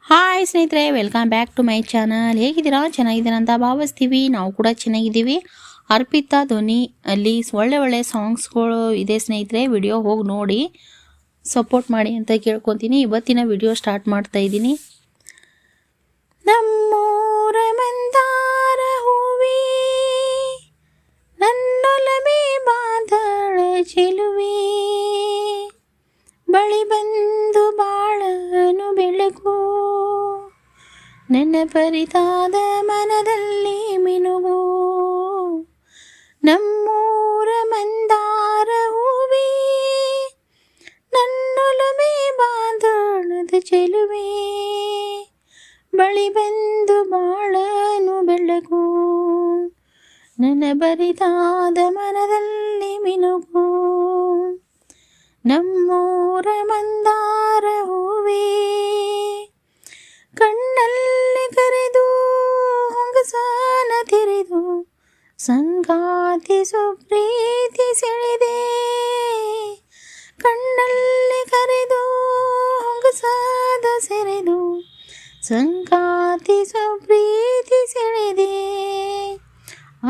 Hi ಸ್ನೇಹಿತರೆ, welcome back to my channel. ಹೇಗಿದ್ದೀರಾ? ಚೆನ್ನಾಗಿದ್ದೀರಾ ಅಂತ ಭಾವಿಸ್ತೀವಿ. ನಾವು ಕೂಡ ಚೆನ್ನಾಗಿದ್ದೀವಿ. ಅರ್ಪಿತಾ ಧ್ವನಿ ಅಲ್ಲಿ ಒಳ್ಳೆ ಸಾಂಗ್ಸ್ಗಳು ಇದೆ ಸ್ನೇಹಿತರೆ. ವಿಡಿಯೋ ಹೋಗಿ ನೋಡಿ ಸಪೋರ್ಟ್ ಮಾಡಿ ಅಂತ ಕೇಳ್ಕೊತೀನಿ. ಇವತ್ತಿನ ವಿಡಿಯೋ ಸ್ಟಾರ್ಟ್ ಮಾಡ್ತಾ ಇದ್ದೀನಿ. ನಮ್ಮೂರ ಮಂದಾರ ಹೂವಿ ನನ್ನೊಲಮೆ ಬಾದಳ ಚೆಲುವೆ, ಬಳಿ ಬಂದು ಬಾಳನು ಬೆಳಕು, ನನ್ನ ಪರಿತಾದ ಮನದಲ್ಲಿ ಮಿನುಗು. ನಮ್ಮೂರ ಮಂದಾರ ಹೂವಿ ನನ್ನೊಲಮೆ ಬಾದಳದ ಚೆಲುವೆ, ಬಳಿ ಬಂದು ಬಾಳನು ಬೆಳಕು, ನನ್ನ ಬರಿದಾದ ಮನದಲ್ಲಿ ಮಿನುಗು. ನಮ್ಮೂರ ಮಂದಾರ ಹೂವೇ, ಕಣ್ಣಲ್ಲಿ ಕರೆದು ಹೊಂಗಸಾನ ತೆರೆದು ಸಂಗಾತಿ ಸುಪ್ರೀತಿ ಸೆಳೆದೆ. ಕಣ್ಣಲ್ಲಿ ಕರೆದು ಹೊಂಗಸಾದ ಸೆರೆದು ಸಂಗಾತಿ ಸುಪ್ರೀತಿ ಸೆಳೆದೆ.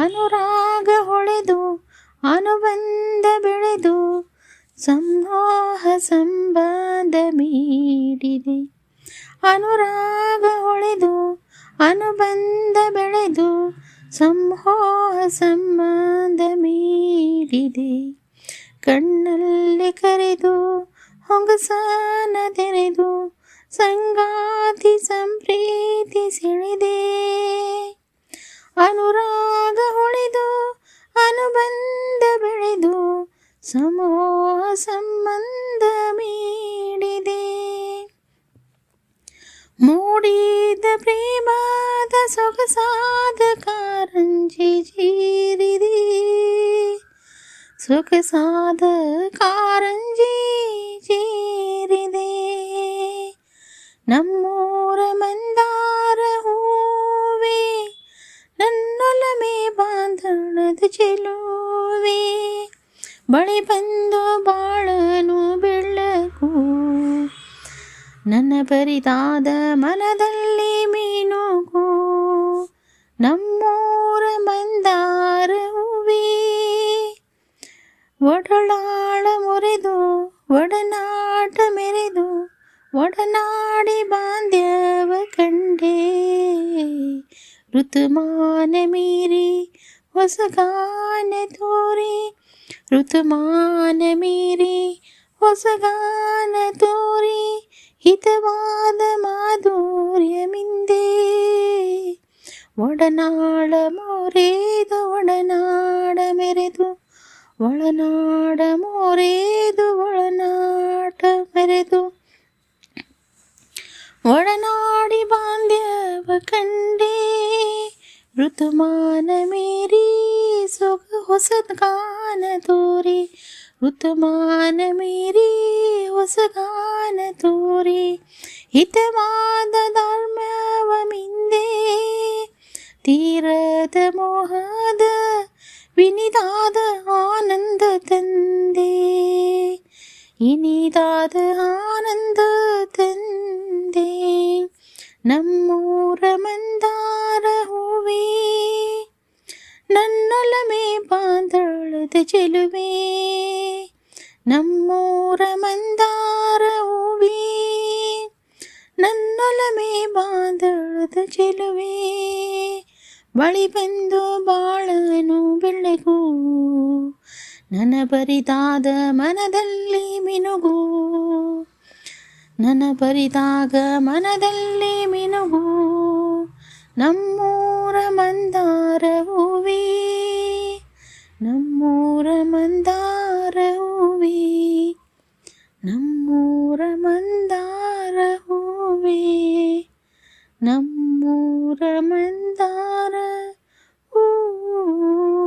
ಅನುರಾಗ ಹೊಳೆದು ಅನುಬಂಧ ಬೆಳೆದು ಸಂಮೋಹ ಸಂಬಂಧ ಮೀಡಿದೆ. ಅನುರಾಗ ಹೊಳೆದು ಅನುಬಂಧ ಬೆಳೆದು ಸಂಮೋಹ ಸಂಬಂಧ ಮೀಡಿದೆ. ಕಣ್ಣಲ್ಲಿ ಕರೆದು ಹೊಂಗಸಾನ ತೆರೆದು ಸಂಗಾತಿ ಸಂಪ್ರೀತಿ ಸೆಳೆದೆ. ಅನುರಾಗ ಹೊಳೆದು ಅನುಬಂಧ ಬೆಳೆದು ಸಮೂಹ ಸಂಬಂಧ ಮೀಡಿದೆ. ಮೂಡಿದ ಪ್ರೇಮದ ಸೊಗಸಾದ ಕಾರಂಜಿ ಜೀರಿದೆ, ಸೊಗಸಾದ ಕಾರಂಜಿ ಜೀರಿದೆ. ನಮ್ಮೂರ ಮಂದಾರ ಹೂವೇ ನನ್ನೊಲಮೆ ಬಾಂಧಣದ ಚೆಲುವೆ, ಬಳಿ ಬಂದು ಬಾಳನು ಬೆಳಕು, ನನ್ನ ಬರಿದಾದ ಮನದಲ್ಲಿ ಮೀನುಗು. ನಮ್ಮೂರ ಮಂದಾರ ಹೂವೇ, ಒಡಲಾಳ ಮುರಿದು ಒಡನಾಟ ಮೆರೆದು ಒಡನಾಡಿ ಬಾಂಧ್ಯವ ಕಂಡೆ. ಋತುಮಾನ ಮೀರಿ ಹೊಸಗಾನ ತೋರಿ, ಋತುಮಾನ ಮೀರಿ ಹೊಸಗಾನ ತೋರಿ, ಹಿತವಾದ ಮಾಧುರ್ಯ ಮಿಂದೆ. ಒಡನಾಡ ಮೋರೆದು ಒಡನಾಡ ಮೆರೆದು ಒಳನಾಡ ಮೋರೆದು ಒಳನಾಟ ಮೆರೆದು ಒಡನಾಡಿ ಬಾಂಧ್ಯವ ಕಂಡೆ. ಋತುಮಾನ ಮೀರಿ ಹೊಸಗಾನ ತೋರಿ, ಋತುಮಾನ ಮೀರಿ ಹೊಸಗಾನ ತೋರಿ, ಹಿತವಾದ ಧರ್ಮವ ಮಿಂದೆ. ತೀರದ ಮೋಹದ ವಿನಿದಾದ ಆನಂದ ತಂದೆ, ಇನಿದಾದ ಆನಂದ ತಂದೆ. ನಮ್ಮೂರ ಮಂದಾರ ಹೂವೇ ನನ್ನೊಲಮೆ ಬಾಂಧಳದ ಚೆಲುವೆ, ನಮ್ಮೂರ ಮಂದಾರ ಹೂವೇ ನನ್ನೊಲಮೆ ಬಾಂಧಳದ ಚೆಲುವೆ, ಬಳಿ ಬಂದು ಬಾಳನು ಬೆಳಗು, ನನ್ನ ಬರಿದಾದ ಮನದಲ್ಲಿ ಮಿನುಗು, ನನ್ನ ಬರಿದಾಗ ಮನದಲ್ಲಿ ಮಿನುಗು. ನಮ್ಮೂರ ಮಂದಾರ ಹೂವೇ, ನಮ್ಮೂರ ಮಂದಾರ ಹೂವೇ, ನಮ್ಮೂರ ಮಂದಾರ ಹೂವೇ, ನಮ್ಮೂರ ಮಂದಾರ ಹೂವೇ.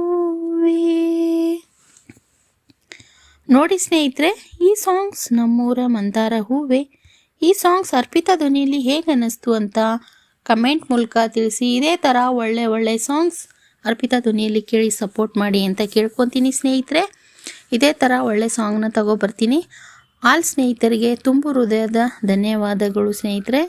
ನೋಡಿ ಸ್ನೇಹಿತರೆ, ಈ ಸಾಂಗ್ಸ್ ನಮ್ಮೂರ ಮಂದಾರ ಹೂವೇ, ಈ ಸಾಂಗ್ಸ್ ಅರ್ಪಿತಾ ಧ್ವನಿಯಲ್ಲಿ ಹೇಗೆ ಅನ್ನಿಸ್ತು ಅಂತ ಕಮೆಂಟ್ ಮೂಲಕ ತಿಳಿಸಿ. ಇದೇ ಥರ ಒಳ್ಳೆ ಸಾಂಗ್ಸ್ ಅರ್ಪಿತಾ ಧ್ವನಿಯಲ್ಲಿ ಕೇಳಿ ಸಪೋರ್ಟ್ ಮಾಡಿ ಅಂತ ಕೇಳ್ಕೊತೀನಿ ಸ್ನೇಹಿತರೆ. ಇದೇ ಥರ ಒಳ್ಳೆ ಸಾಂಗ್ನ ತಗೊಬರ್ತೀನಿ. ಆಲ್ ಸ್ನೇಹಿತರಿಗೆ ತುಂಬು ಹೃದಯದ ಧನ್ಯವಾದಗಳು ಸ್ನೇಹಿತರೆ.